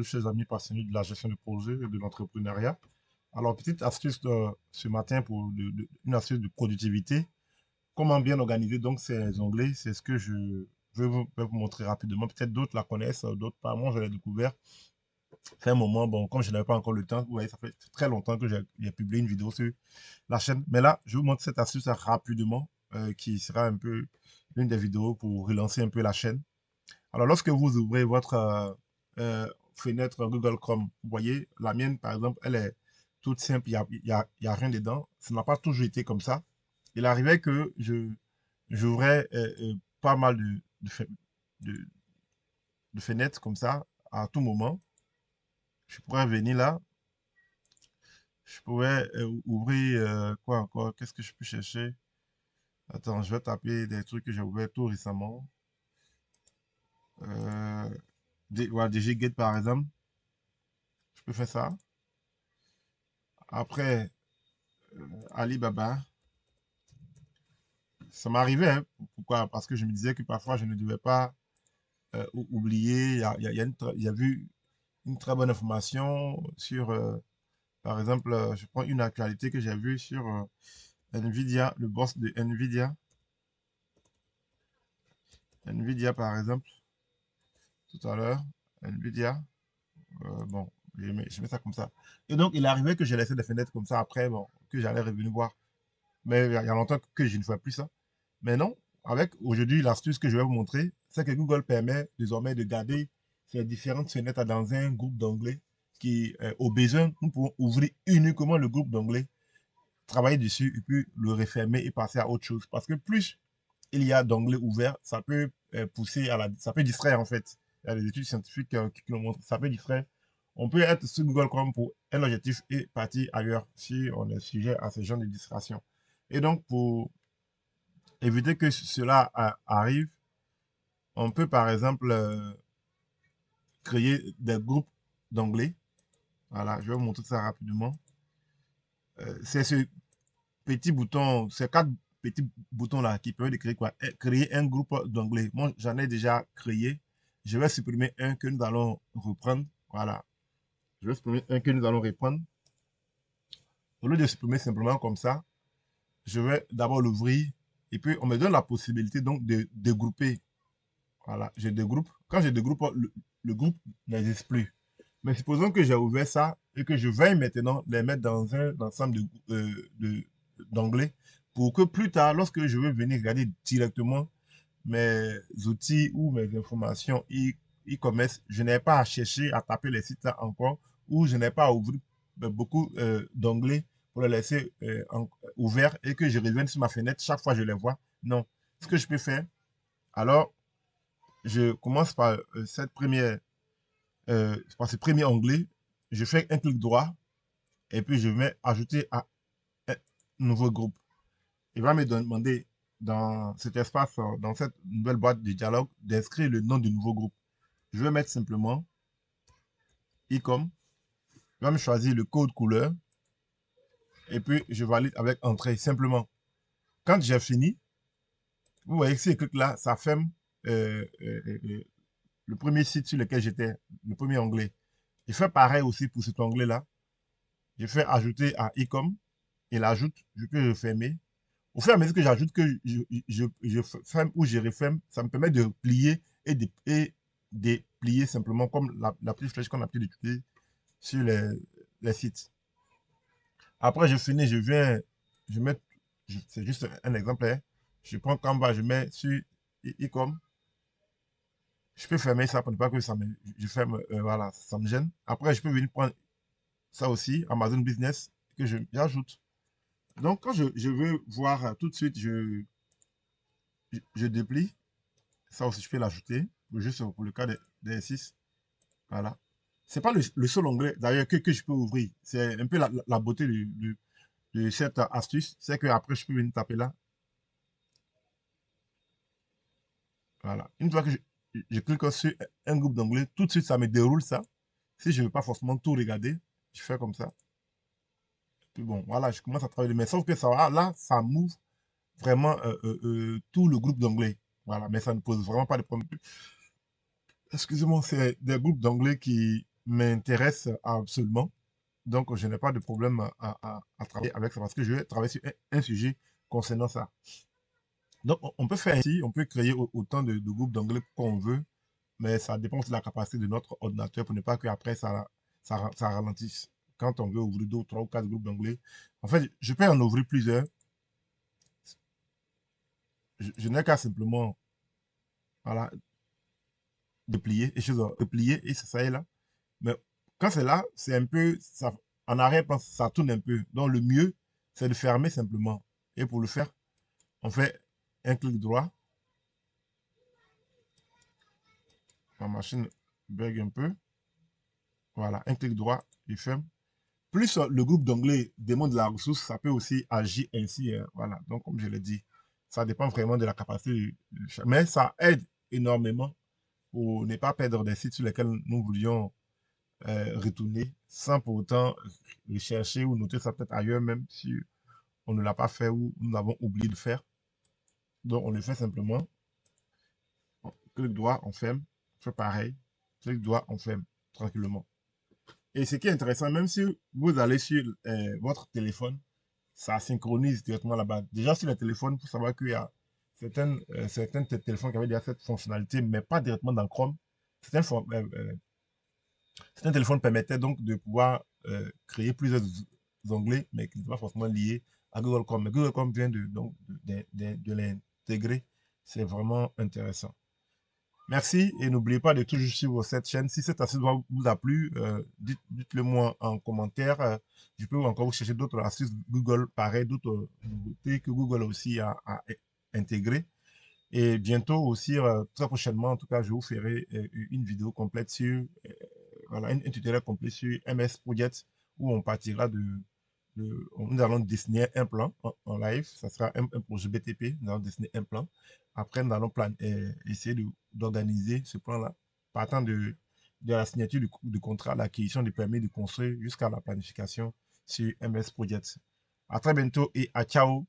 chers amis passionnés de la gestion de projet et de l'entrepreneuriat. Alors, petite astuce ce matin pour une astuce de productivité. Comment bien organiser donc ces onglets? C'est ce que je vais vous montrer rapidement. Peut-être d'autres la connaissent, d'autres pas. Moi, je l'ai découvert. C'est un moment, bon, comme je n'avais pas encore le temps, vous voyez, ça fait très longtemps que j'ai publié une vidéo sur la chaîne. Mais là, je vous montre cette astuce rapidement, qui sera un peu une des vidéos pour relancer un peu la chaîne. Alors, lorsque vous ouvrez votre fenêtre Google Chrome, vous voyez, la mienne, par exemple, elle est toute simple, il y a rien dedans. Ça n'a pas toujours été comme ça. Il arrivait que j'ouvrais pas mal de- de fenêtres comme ça à tout moment. Je pourrais venir là, je pourrais ouvrir quoi encore? Qu'est-ce que je peux chercher? Attends, je vais taper des trucs que j'ai ouverts tout récemment. Euh, voilà, DGGate par exemple, je peux faire ça. Après, Alibaba, ça m'arrivait, hein. Pourquoi? Parce que je me disais que parfois je ne devais pas oublier. Il y a vu une très bonne information sur, par exemple, je prends une actualité que j'ai vue sur Nvidia, le boss de Nvidia. Nvidia, par exemple, tout à l'heure, Nvidia, bon, je mets ça comme ça. Et donc, il arrivait que j'ai laissé des fenêtres comme ça après, bon, que j'allais revenir voir. Mais il y a longtemps que je ne fais plus ça. Mais non, avec aujourd'hui, l'astuce que je vais vous montrer, c'est que Google permet désormais de garder ces différentes fenêtres dans un groupe d'onglets qui, au besoin, nous pouvons ouvrir uniquement le groupe d'onglets, travailler dessus et puis le refermer et passer à autre chose. Parce que plus il y a d'onglets ouverts, ça peut pousser ça peut distraire en fait. Il y a des études scientifiques qui le montrent, ça peut distraire. On peut être sur Google Chrome pour un objectif et partir ailleurs si on est sujet à ce genre de distraction. Et donc, pour éviter que cela arrive, on peut par exemple créer des groupes d'anglais. Voilà, je vais vous montrer ça rapidement. C'est ce petit bouton, ces quatre petits boutons-là qui permettent de créer quoi? Créer un groupe d'anglais. Moi, j'en ai déjà créé. Je vais supprimer un que nous allons reprendre. Voilà. Je vais supprimer un que nous allons reprendre. Au lieu de supprimer simplement comme ça, je vais d'abord l'ouvrir et puis on me donne la possibilité donc de grouper. Voilà, j'ai des groupes. Quand j'ai des groupes, le groupe n'existe plus. Mais supposons que j'ai ouvert ça et que je veuille maintenant les mettre dans un ensemble d'onglets pour que plus tard, lorsque je veux venir regarder directement mes outils ou mes informations e-commerce, je n'ai pas à chercher à taper les sites là encore ou je n'ai pas à ouvrir beaucoup d'onglets pour les laisser ouverts et que je revienne sur ma fenêtre chaque fois que je les vois. Non. Ce que je peux faire, alors, je commence par par ce premier onglet. Je fais un clic droit et puis je vais ajouter à un nouveau groupe. Il va me demander dans cet espace, dans cette nouvelle boîte de dialogue, d'inscrire le nom du nouveau groupe. Je vais mettre simplement e-com. Il va me choisir le code couleur et puis je valide avec entrée simplement. Quand j'ai fini, vous voyez que ces clics-là, ça ferme le premier site sur lequel j'étais, le premier onglet. Je fais pareil aussi pour cet onglet-là. Je fais ajouter à e-com. Il ajoute, je peux refermer. Au fur et à mesure que j'ajoute, que je ferme ou je referme, ça me permet de plier et déplier simplement comme la petite flèche qu'on a l'habitude d'utiliser sur les sites. Après, je finis, je mets, c'est juste un exemple, hein. Je prends Canva, je mets sur e-com. Je peux fermer ça pour ne pas que je ferme, voilà, ça me gêne. Après, je peux venir prendre ça aussi, Amazon Business, que j'ajoute. Donc, quand je veux voir tout de suite, je déplie. Ça aussi, je peux l'ajouter, juste pour le cas des 6. Voilà. C'est pas le seul onglet, d'ailleurs, que je peux ouvrir. C'est un peu la beauté de cette astuce. C'est qu'après, je peux venir taper là. Voilà. Une fois que je clique sur un groupe d'onglets, tout de suite, ça me déroule ça. Si je ne veux pas forcément tout regarder, je fais comme ça. Puis bon, voilà, je commence à travailler. Mais sauf que ça va, là, ça m'ouvre vraiment tout le groupe d'anglais. Voilà, mais ça ne pose vraiment pas de problème. Excusez-moi, c'est des groupes d'anglais m'intéresse absolument. Donc, je n'ai pas de problème à travailler avec ça parce que je vais travailler sur un sujet concernant ça. Donc, on peut faire ainsi, on peut créer autant de groupes d'anglais qu'on veut, mais ça dépend de la capacité de notre ordinateur pour ne pas qu'après ça ralentisse. Quand on veut ouvrir deux, trois ou quatre groupes d'anglais, en fait, je peux en ouvrir plusieurs. Je n'ai qu'à simplement, voilà, déplier, et replier, et c'est ça est là. Mais quand c'est là, c'est un peu, ça, en arrière-plan, ça tourne un peu. Donc, le mieux, c'est de fermer simplement. Et pour le faire, on fait un clic droit. Ma machine bug un peu. Voilà, un clic droit, il ferme. Plus le groupe d'anglais demande la ressource, ça peut aussi agir ainsi. Voilà, donc comme je l'ai dit, ça dépend vraiment de la capacité mais ça aide énormément pour ne pas perdre des sites sur lesquels nous voulions retourner sans pour autant rechercher ou noter ça peut-être ailleurs même si on ne l'a pas fait ou nous avons oublié de faire. Donc on le fait simplement. Clic droit, on ferme. On fait pareil. Clic droit, on ferme tranquillement. Et ce qui est intéressant, même si vous allez sur votre téléphone, ça synchronise directement là-bas. Déjà sur le téléphone, il faut savoir qu'il y a certains téléphones qui avaient déjà cette fonctionnalité, mais pas directement dans Chrome. Certains téléphones permettaient donc de pouvoir créer plusieurs onglets, mais qui n'étaient pas forcément liés à Google Chrome. Mais Google Chrome vient de l'intégrer. C'est vraiment intéressant. Merci et n'oubliez pas de toujours suivre cette chaîne. Si cette astuce vous a plu, dites-le moi en commentaire. Je peux encore vous chercher d'autres astuces Google, pareil, d'autres nouveautés que Google aussi a intégrées. Et bientôt aussi, très prochainement, en tout cas, je vous ferai une vidéo complète sur, voilà, un tutoriel complet sur MS Project où on partira nous allons dessiner un plan en live. Ça sera un projet BTP. Nous allons dessiner un plan. Après, nous allons essayer d'organiser ce plan-là, partant de la signature du contrat, l'acquisition du permis de construire jusqu'à la planification sur MS Project. À très bientôt et à ciao!